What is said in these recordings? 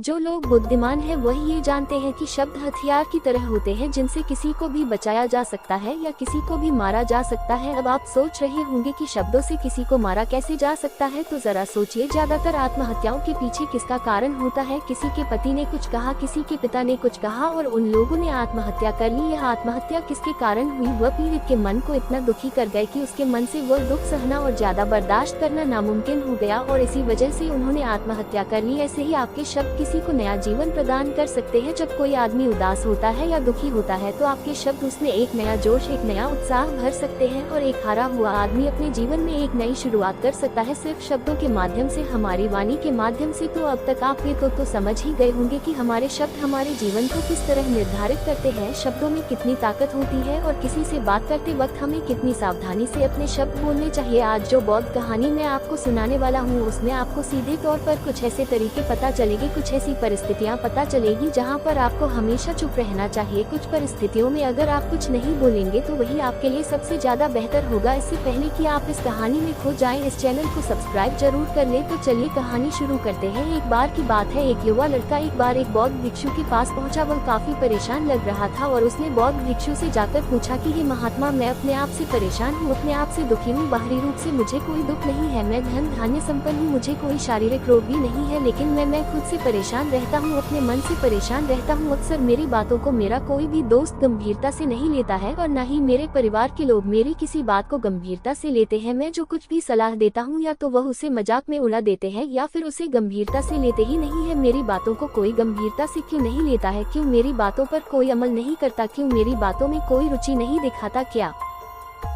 जो लोग बुद्धिमान हैं वही ये जानते हैं कि शब्द हथियार की तरह होते हैं जिनसे किसी को भी बचाया जा सकता है या किसी को भी मारा जा सकता है। अब आप सोच रहे होंगे कि शब्दों से किसी को मारा कैसे जा सकता है, तो जरा सोचिए, ज्यादातर आत्महत्याओं के पीछे किसका कारण होता है? किसी के पति ने कुछ कहा, किसी के पिता ने कुछ कहा और उन लोगों ने आत्महत्या कर ली। यह आत्महत्या किसके कारण हुई? वह पीड़ित के मन को इतना दुखी कर गए कि उसके मन से वह दुख सहना और ज्यादा बर्दाश्त करना नामुमकिन हो गया और इसी वजह से उन्होंने आत्महत्या कर ली। ऐसे ही आपके शब्द किसी को नया जीवन प्रदान कर सकते हैं। जब कोई आदमी उदास होता है या दुखी होता है तो आपके शब्द उसमें एक नया जोश, एक नया उत्साह भर सकते हैं और एक हारा हुआ आदमी अपने जीवन में एक नई शुरुआत कर सकता है सिर्फ शब्दों के माध्यम से, हमारी वाणी के माध्यम से। तो अब तक आप ये तो समझ ही गए होंगे कि हमारे शब्द हमारे जीवन को किस तरह निर्धारित करते हैं, शब्दों में कितनी ताकत होती है और किसी से बात करते वक्त हमें कितनी सावधानी से अपने शब्द बोलने चाहिए। आज जो बौद्ध कहानी मैं आपको सुनाने वाला हूँ उसमें आपको सीधे तौर पर कुछ ऐसे तरीके पता चलेंगे, कुछ ऐसी परिस्थितियाँ पता चलेगी जहाँ पर आपको हमेशा चुप रहना चाहिए। कुछ परिस्थितियों में अगर आप कुछ नहीं बोलेंगे तो वही आपके लिए सबसे ज्यादा बेहतर होगा। इससे पहले कि आप इस कहानी में खो जाएं, इस चैनल को सब्सक्राइब जरूर कर लें। तो चलिए कहानी शुरू करते हैं। एक बार की बात है, एक युवा लड़का एक बार एक बौद्ध भिक्षु के पास पहुंचा। वह काफी परेशान लग रहा था और उसने बौद्ध भिक्षु से जाकर पूछा कि हे महात्मा, मैं अपने आप से परेशान हूँ, अपने आप से दुखी हूँ। बाहरी रूप से मुझे कोई दुख नहीं है, मैं धन धान्य संपन्न हूँ, मुझे कोई शारीरिक रोग भी नहीं है, लेकिन मैं खुद से परेशान रहता हूँ, अपने मन से परेशान रहता हूँ। अक्सर मेरी बातों को मेरा कोई भी दोस्त गंभीरता से नहीं लेता है और न ही मेरे परिवार के लोग मेरी किसी बात को गंभीरता से लेते हैं। मैं जो कुछ भी सलाह देता हूँ या तो वह उसे मजाक में उड़ा देते हैं या फिर उसे गंभीरता से लेते ही नहीं है। मेरी बातों को कोई गंभीरता से क्यों नहीं लेता है? क्यों मेरी बातों पर कोई अमल नहीं करता? क्यों मेरी बातों में कोई रुचि नहीं दिखाता? क्या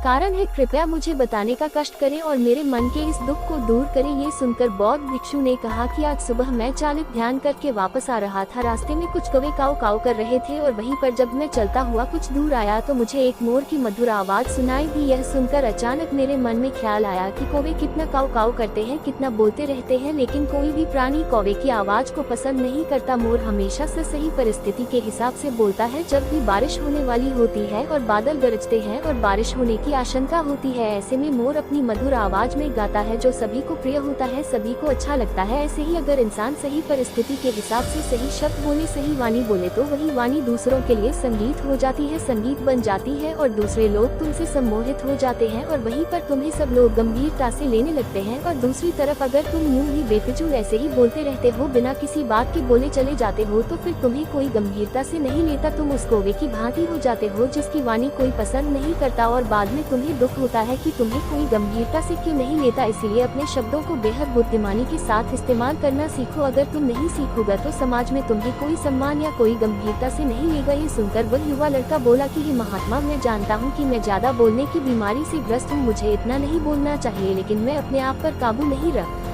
कारण है? कृपया मुझे बताने का कष्ट करें और मेरे मन के इस दुख को दूर करें। ये सुनकर बौद्ध भिक्षु ने कहा कि आज सुबह मैं चालित ध्यान करके वापस आ रहा था, रास्ते में कुछ कौवे काऊ काऊ कर रहे थे और वहीं पर जब मैं चलता हुआ कुछ दूर आया तो मुझे एक मोर की मधुर आवाज सुनाई दी। यह सुनकर अचानक मेरे मन में ख्याल आया कि कौवे कितना काऊ काऊ करते हैं, कितना बोलते रहते हैं, लेकिन कोई भी प्राणी कौवे की आवाज को पसंद नहीं करता। मोर हमेशा से सही परिस्थिति के हिसाब से बोलता है। जब भी बारिश होने वाली होती है और बादल गरजते हैं और बारिश होने की आशंका होती है, ऐसे में मोर अपनी मधुर आवाज में गाता है जो सभी को प्रिय होता है, सभी को अच्छा लगता है। ऐसे ही अगर इंसान सही परिस्थिति के हिसाब से सही शब्द बोले, सही वाणी बोले तो वही वाणी दूसरों के लिए संगीत हो जाती है, संगीत बन जाती है और दूसरे लोग तुमसे सम्मोहित हो जाते हैं और वहीं पर तुम्हें सब लोग गंभीरता से लेने लगते हैं। और दूसरी तरफ अगर तुम यूं ही बेफिजूल ऐसे ही बोलते रहते हो, बिना किसी बात के बोले चले जाते हो, तो फिर तुम्हें कोई गंभीरता से नहीं लेता। तुम उस कौवे की भांति हो जाते हो जिसकी वाणी कोई पसंद नहीं करता और बाद में तुम्हें दुख होता है कि तुम्हें कोई गंभीरता से क्यों नहीं लेता। इसीलिए अपने शब्दों को बेहद बुद्धिमानी के साथ इस्तेमाल करना सीखो। अगर तुम नहीं सीखोगे तो समाज में तुम्हें कोई सम्मान या कोई गंभीरता से नहीं लेगा। ये सुनकर वह युवा लड़का बोला कि हे महात्मा, मैं जानता हूँ कि मैं ज्यादा बोलने की बीमारी से ग्रस्त हूँ, मुझे इतना नहीं बोलना चाहिए, लेकिन मैं अपने आप पर काबू नहीं रख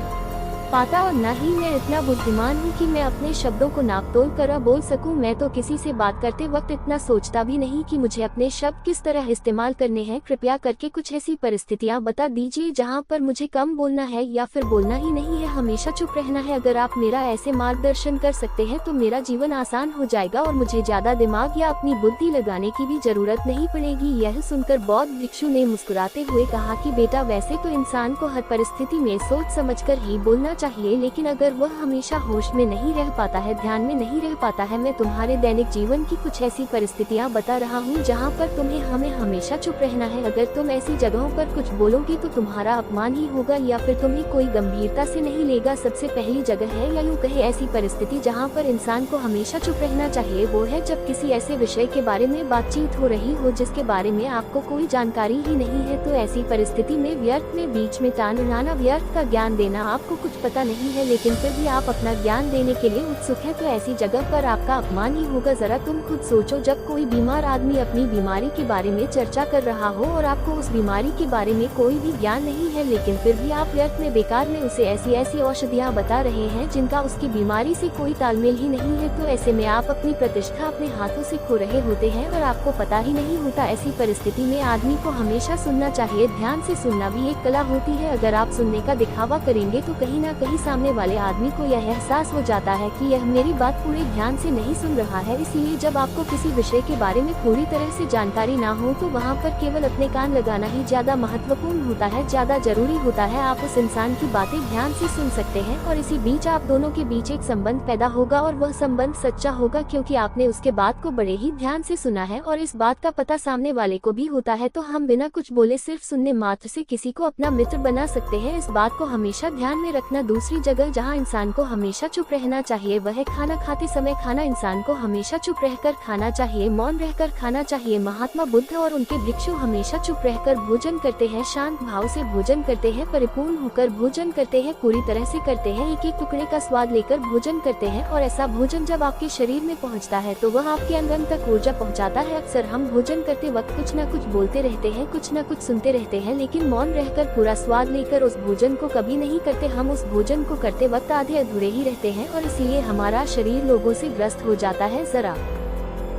पाता और न ही मैं इतना बुद्धिमान हूँ कि मैं अपने शब्दों को नाप तोल कर बोल सकूं। मैं तो किसी से बात करते वक्त इतना सोचता भी नहीं कि मुझे अपने शब्द किस तरह इस्तेमाल करने हैं। कृपया करके कुछ ऐसी परिस्थितियाँ बता दीजिए जहाँ पर मुझे कम बोलना है या फिर बोलना ही नहीं है, हमेशा चुप रहना है। अगर आप मेरा ऐसे मार्गदर्शन कर सकते हैं तो मेरा जीवन आसान हो जाएगा और मुझे ज्यादा दिमाग या अपनी बुद्धि लगाने की भी जरूरत नहीं पड़ेगी। यह सुनकर बौद्ध भिक्षु ने मुस्कुराते हुए कहा कि बेटा, वैसे तो इंसान को हर परिस्थिति में सोच समझकर ही बोलना चाहिए, लेकिन अगर वह हमेशा होश में नहीं रह पाता है, ध्यान में नहीं रह पाता है, मैं तुम्हारे दैनिक जीवन की कुछ ऐसी परिस्थितियां बता रहा हूं जहां पर तुम्हें हमें हमेशा चुप रहना है। अगर तुम ऐसी जगहों पर कुछ बोलोगे तो तुम्हारा अपमान ही होगा या फिर तुम्हें कोई गंभीरता से नहीं लेगा। सबसे पहली जगह है, या यूं कहे ऐसी परिस्थिति जहाँ पर इंसान को हमेशा चुप रहना चाहिए, वो है जब किसी ऐसे विषय के बारे में बातचीत हो रही हो जिसके बारे में आपको कोई जानकारी ही नहीं है। तो ऐसी परिस्थिति में व्यर्थ में बीच में कान उड़ाना, व्यर्थ का ज्ञान देना, आपको कुछ पता नहीं है लेकिन फिर भी आप अपना ज्ञान देने के लिए उत्सुक है, तो ऐसी जगह पर आपका अपमान ही होगा। जरा तुम खुद सोचो, जब कोई बीमार आदमी अपनी बीमारी के बारे में चर्चा कर रहा हो और आपको उस बीमारी के बारे में कोई भी ज्ञान नहीं है, लेकिन फिर भी आप व्यर्थ में बेकार में उसे ऐसी ऐसी औषधियाँ बता रहे हैं जिनका उसकी बीमारी से कोई तालमेल ही नहीं है, तो ऐसे में आप अपनी प्रतिष्ठा अपने हाथों से खो रहे होते हैं और आपको पता ही नहीं होता। ऐसी परिस्थिति में आदमी को हमेशा सुनना चाहिए, ध्यान से सुनना भी एक कला होती है। अगर आप सुनने का दिखावा करेंगे तो कहीं ना कहीं सामने वाले आदमी को यह एहसास हो जाता है कि यह मेरी बात पूरे ध्यान से नहीं सुन रहा है। इसलिए जब आपको किसी विषय के बारे में पूरी तरह से जानकारी ना हो तो वहाँ पर केवल अपने कान लगाना ही ज्यादा महत्वपूर्ण होता है, ज्यादा जरूरी होता है। आप उस इंसान की बातें ध्यान से सुन सकते हैं और इसी बीच आप दोनों के बीच एक संबंध पैदा होगा और वह संबंध सच्चा होगा, क्योंकि आपने उसके बात को बड़े ही ध्यान से सुना है और इस बात का पता सामने वाले को भी होता है। तो हम बिना कुछ बोले सिर्फ सुनने मात्र से किसी को अपना मित्र बना सकते हैं। इस बात को हमेशा ध्यान में रखना। दूसरी जगह जहाँ इंसान को हमेशा चुप रहना चाहिए वह है खाना खाते समय। खाना इंसान को हमेशा चुप रहकर खाना चाहिए, मौन रहकर खाना चाहिए। महात्मा बुद्ध और उनके भिक्षु हमेशा चुप रहकर भोजन करते हैं, शांत भाव से भोजन करते हैं, परिपूर्ण होकर भोजन करते हैं, पूरी तरह से करते हैं, एक एक टुकड़े का स्वाद लेकर भोजन करते हैं। और ऐसा भोजन जब आपके शरीर में पहुंचता है तो वह आपके अंदर तक ऊर्जा पहुंचाता है। अक्सर हम भोजन करते वक्त कुछ न कुछ बोलते रहते हैं, कुछ न कुछ सुनते रहते हैं, लेकिन मौन रहकर पूरा स्वाद लेकर उस भोजन को कभी नहीं करते। हम उस भोजन को करते वक्त आधे अधूरे ही रहते हैं और इसीलिए हमारा शरीर रोगों से ग्रस्त हो जाता है। जरा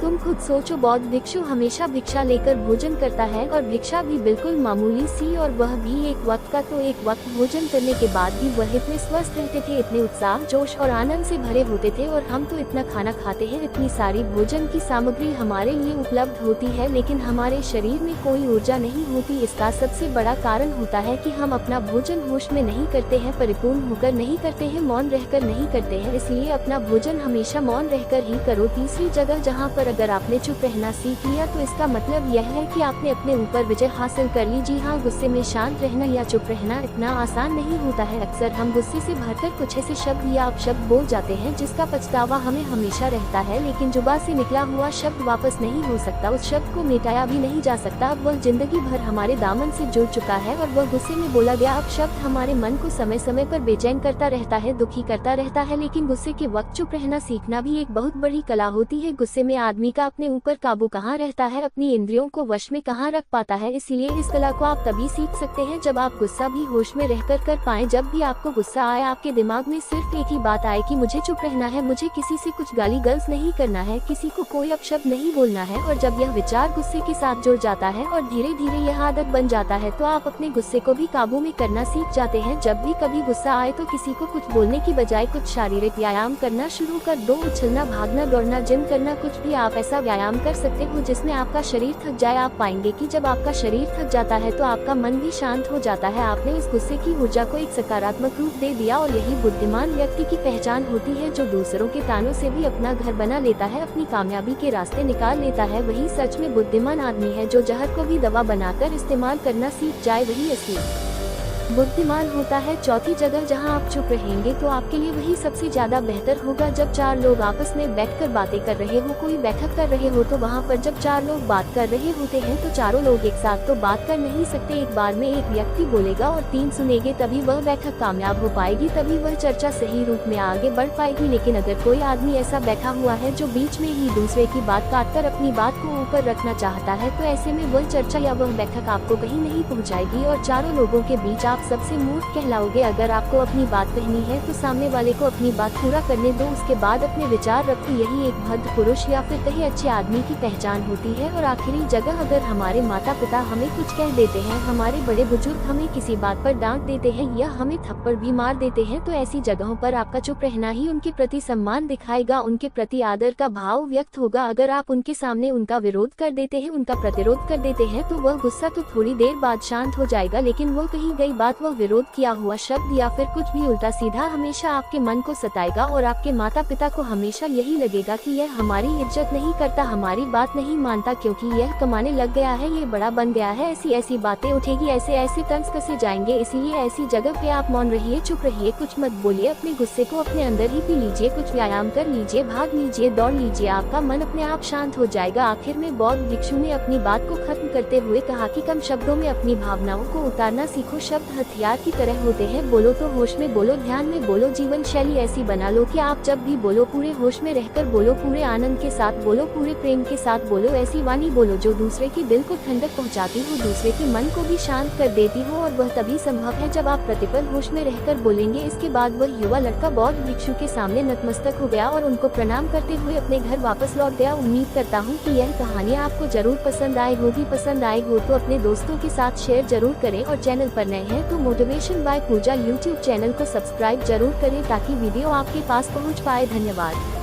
तुम खुद सोचो, बौद्ध भिक्षु हमेशा भिक्षा लेकर भोजन करता है और भिक्षा भी बिल्कुल मामूली सी, और वह भी एक वक्त का। तो एक वक्त भोजन करने के बाद भी वह इतने स्वस्थ रहते थे, इतने उत्साह, जोश और आनंद से भरे होते थे। और हम तो इतना खाना खाते हैं, इतनी सारी भोजन की सामग्री हमारे लिए उपलब्ध होती है, लेकिन हमारे शरीर में कोई ऊर्जा नहीं होती। इसका सबसे बड़ा कारण होता है कि हम अपना भोजन होश में नहीं करते हैं, परिपूर्ण होकर नहीं करते हैं, मौन रहकर नहीं करते हैं। इसलिए अपना भोजन हमेशा मौन रहकर ही करो। तीसरी जगह जहाँ पर अगर आपने चुप रहना सीख लिया तो इसका मतलब यह है कि आपने अपने ऊपर विजय हासिल कर ली। जी हाँ, गुस्से में शांत रहना या चुप रहना इतना आसान नहीं होता है। अक्सर हम गुस्से से भरकर कुछ ऐसे शब्द या अपशब्द बोल जाते हैं जिसका पछतावा हमें हमेशा रहता है, लेकिन जुबान से निकला हुआ शब्द वापस नहीं हो सकता, उस शब्द को मिटाया भी नहीं जा सकता। अब वह जिंदगी भर हमारे दामन से जुड़ चुका है और वह गुस्से में बोला गया अब शब्द हमारे मन को समय समय पर बेचैन करता रहता है, दुखी करता रहता है। लेकिन गुस्से के वक्त चुप रहना सीखना भी एक बहुत बड़ी कला होती है। गुस्से में आदमी का अपने ऊपर काबू कहाँ रहता है, अपनी इंद्रियों को वश में कहाँ रख पाता है। इसलिए इस कला को आप तभी सीख सकते हैं जब आप गुस्सा भी होश में रहकर कर पाएं। जब भी आपको गुस्सा आए आपके दिमाग में सिर्फ एक ही बात आए कि मुझे चुप रहना है, मुझे किसी से कुछ गाली गलौज नहीं करना है, किसी को कोई अपशब्द नहीं बोलना है। और जब यह विचार गुस्से के साथ जुड़ जाता है और धीरे धीरे यह आदत बन जाता है तो आप अपने गुस्से को भी काबू में करना सीख जाते हैं। जब भी कभी गुस्सा आए तो किसी को कुछ बोलने की बजाय कुछ शारीरिक व्यायाम करना शुरू कर दो। उछलना, भागना, दौड़ना, जिम करना, कुछ भी आप ऐसा व्यायाम कर सकते हो जिसमें आपका शरीर थक जाए। आप पाएंगे कि जब आपका शरीर थक जाता है तो आपका मन भी शांत हो जाता है। आपने इस गुस्से की ऊर्जा को एक सकारात्मक रूप दे दिया और यही बुद्धिमान व्यक्ति की पहचान होती है, जो दूसरों के तानों से भी अपना घर बना लेता है, अपनी कामयाबी के रास्ते निकाल लेता है। वही सच में बुद्धिमान आदमी है जो जहर को भी दवा बनाकर इस्तेमाल करना सीख जाए, वही असली बुद्धिमान होता है। चौथी जगह जहां आप चुप रहेंगे तो आपके लिए वही सबसे ज्यादा बेहतर होगा। जब चार लोग आपस में बैठकर बातें कर रहे हो, कोई बैठक कर रहे हो, तो वहां पर जब चार लोग बात कर रहे होते हैं तो चारों लोग एक साथ तो बात कर नहीं सकते। एक बार में एक व्यक्ति बोलेगा और तीन सुनेंगे, तभी वह बैठक कामयाब हो पाएगी, तभी वह चर्चा सही रूप में आगे बढ़ पाएगी। लेकिन अगर कोई आदमी ऐसा बैठा हुआ है जो बीच में ही दूसरे की बात काटकर अपनी बात को ऊपर रखना चाहता है, तो ऐसे में वह चर्चा या वह बैठक आपको कहीं नहीं पहुँचाएगी और चारों लोगों के बीच आप सबसे मूर्ख कहलाओगे। अगर आपको अपनी बात कहनी है तो सामने वाले को अपनी बात पूरा करने दो, उसके बाद अपने विचार रखो। यही एक भद्र पुरुष या फिर कहीं अच्छे आदमी की पहचान होती है। और आखिरी जगह, अगर हमारे माता पिता हमें कुछ कह देते हैं, हमारे बड़े बुजुर्ग हमें किसी बात पर डांट देते हैं या हमें थप्पड़ भी मार देते हैं, तो ऐसी जगहों पर आपका चुप रहना ही उनके प्रति सम्मान दिखाएगा, उनके प्रति आदर का भाव व्यक्त होगा। अगर आप उनके सामने उनका विरोध कर देते हैं, उनका प्रतिरोध कर देते हैं, तो वह गुस्सा तो थोड़ी देर बाद शांत हो जाएगा, लेकिन वो कही गई बात, वह विरोध किया हुआ शब्द या फिर कुछ भी उल्टा सीधा हमेशा आपके मन को सताएगा। और आपके माता पिता को हमेशा यही लगेगा कि यह हमारी इज्जत नहीं करता, हमारी बात नहीं मानता, क्योंकि यह कमाने लग गया है, ये बड़ा बन गया है। ऐसी ऐसी बातें उठेगी, ऐसे ऐसे तंज कसे जाएंगे। इसलिए ऐसी जगह पे आप मौन रहिए, चुप रहिए, कुछ मत बोलिए, अपने गुस्से को अपने अंदर ही पी लीजिए, कुछ व्यायाम कर लीजिए, भाग लीजिए, दौड़ लीजिए, आपका मन अपने आप शांत हो जाएगा। आखिर में बौद्ध भिक्षु ने अपनी बात को खत्म करते हुए कहा कि कम शब्दों में अपनी भावनाओं को उतारना सीखो। शब्द हथियार की तरह होते हैं, बोलो तो होश में बोलो, ध्यान में बोलो। जीवन शैली ऐसी बना लो कि आप जब भी बोलो पूरे होश में रहकर बोलो, पूरे आनंद के साथ बोलो, पूरे प्रेम के साथ बोलो। ऐसी वाणी बोलो जो दूसरे के दिल को ठंडक पहुंचाती हो, दूसरे के मन को भी शांत कर देती हो। और वह तभी संभव है जब आप प्रतिपल होश में रहकर बोलेंगे। इसके बाद वह युवा लड़का बौद्ध भिक्षु के सामने नतमस्तक हो गया और उनको प्रणाम करते हुए अपने घर वापस लौट गया। उम्मीद करता हूँ कि यह कहानी आपको जरूर पसंद आई होगी। पसंद आई हो तो अपने दोस्तों के साथ शेयर जरूर करें और चैनल पर नए हैं हैं तो मोटिवेशन बाय पूजा यूट्यूब चैनल को सब्सक्राइब जरूर करें ताकि वीडियो आपके पास पहुंच पाए। धन्यवाद।